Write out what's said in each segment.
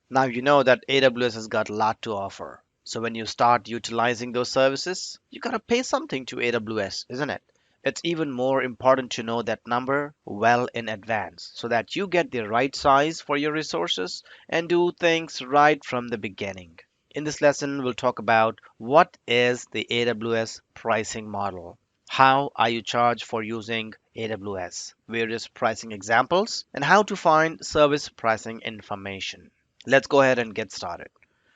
Now you know that AWS has got a lot to offer. So when you start utilizing those services, you gotta pay something to AWS, isn't it? It's even more important to know that number well in advance so that you get the right size for your resources and do things right from the beginning. In this lesson, we'll talk about what is the AWS pricing model. How are you charged for using AWS? Various pricing examples and how to find service pricing information. Let's go ahead and get started.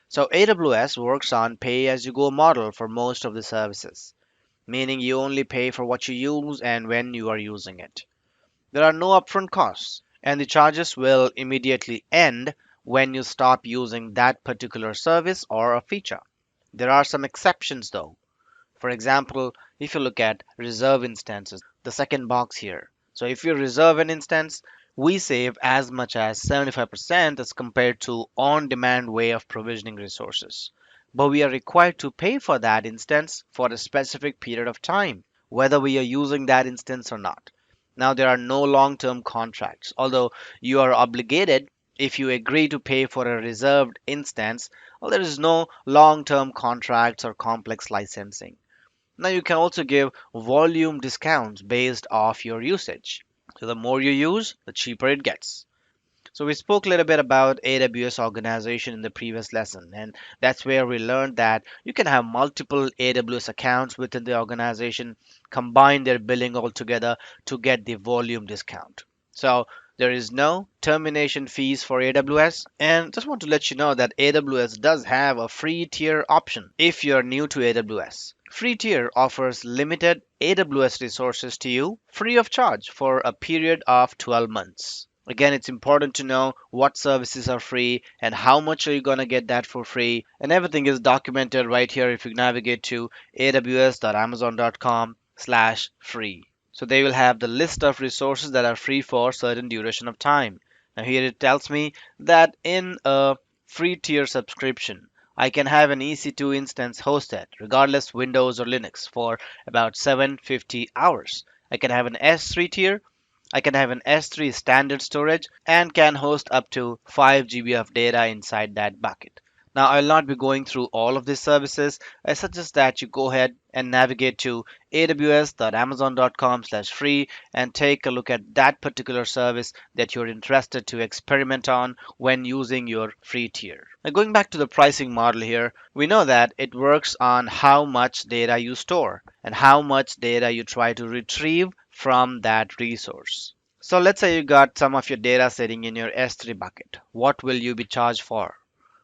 So AWS works on pay as you go model for most of the services, meaning you only pay for what you use and when you are using it. There are no upfront costs, and the charges will immediately end when you stop using that particular service or a feature. There are some exceptions though. For example, if you look at reserve instances, the second box here. So if you reserve an instance, we save as much as 75% as compared to on-demand way of provisioning resources. But we are required to pay for that instance for a specific period of time, whether we are using that instance or not. Now there are no long-term contracts, although you are obligated if you agree to pay for a reserved instance. Well, there is no long-term contracts or complex licensing. Now you can also give volume discounts based off your usage. So the more you use, the cheaper it gets. So we spoke a little bit about AWS organization in the previous lesson, and that's where we learned that you can have multiple AWS accounts within the organization, combine their billing all together to get the volume discount. So there is no termination fees for AWS, and just want to let you know that AWS does have a free tier option if you're new to AWS. Free tier offers limited AWS resources to you free of charge for a period of 12 months. Again, it's important to know what services are free and how much are you going to get that for free. And everything is documented right here if you navigate to aws.amazon.com/free. So they will have the list of resources that are free for certain duration of time. Now here it tells me that in a free tier subscription, I can have an EC2 instance hosted, regardless Windows or Linux, for about 750 hours. I can have an S3 tier. I can have an S3 standard storage and can host up to 5 GB of data inside that bucket. Now, I'll not be going through all of these services. I suggest that you go ahead and navigate to aws.amazon.com/free and take a look at that particular service that you're interested to experiment on when using your free tier. Now, going back to the pricing model here, we know that it works on how much data you store and how much data you try to retrieve from that resource. So let's say you got some of your data sitting in your S3 bucket. What will you be charged for?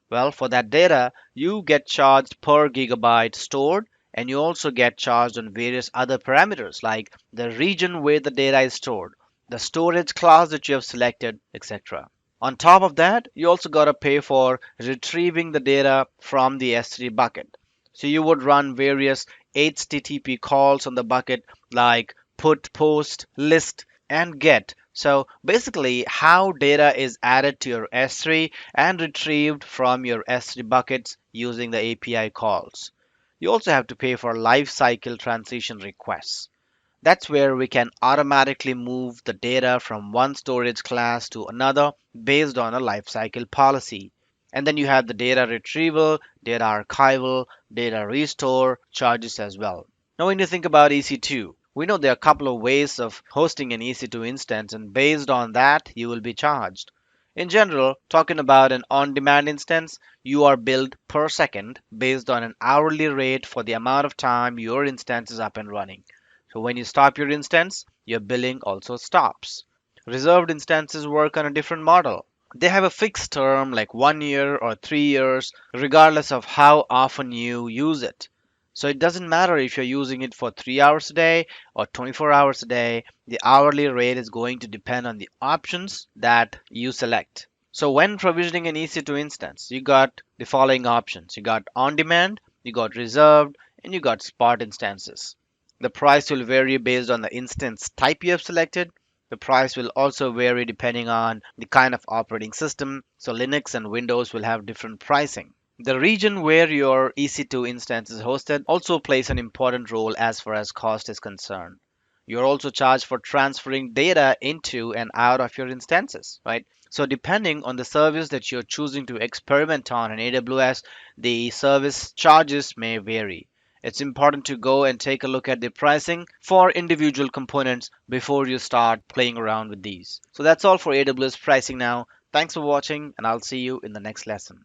Well, for that data, you get charged per gigabyte stored, and you also get charged on various other parameters like the region where the data is stored, the storage class that you have selected, etc. On top of that, you also got to pay for retrieving the data from the S3 bucket. So you would run various HTTP calls on the bucket like put, post, list, and get. So basically, how data is added to your S3 and retrieved from your S3 buckets using the API calls. You also have to pay for lifecycle transition requests. That's where we can automatically move the data from one storage class to another based on a lifecycle policy. And then you have the data retrieval, data archival, data restore charges as well. Now, when you think about EC2, we know there are a couple of ways of hosting an EC2 instance, and based on that, you will be charged. In general, talking about an on-demand instance, you are billed per second based on an hourly rate for the amount of time your instance is up and running. So when you stop your instance, your billing also stops. Reserved instances work on a different model. They have a fixed term like 1 year or 3 years, regardless of how often you use it. So it doesn't matter if you're using it for 3 hours a day or 24 hours a day, the hourly rate is going to depend on the options that you select. So when provisioning an EC2 instance, you got the following options. You got on demand, you got reserved, and you got spot instances. The price will vary based on the instance type you have selected. The price will also vary depending on the kind of operating system. So Linux and Windows will have different pricing. The region where your EC2 instance is hosted also plays an important role as far as cost is concerned. You're also charged for transferring data into and out of your instances, right? So depending on the service that you're choosing to experiment on in AWS, the service charges may vary. It's important to go and take a look at the pricing for individual components before you start playing around with these. So that's all for AWS pricing now. Thanks for watching, and I'll see you in the next lesson.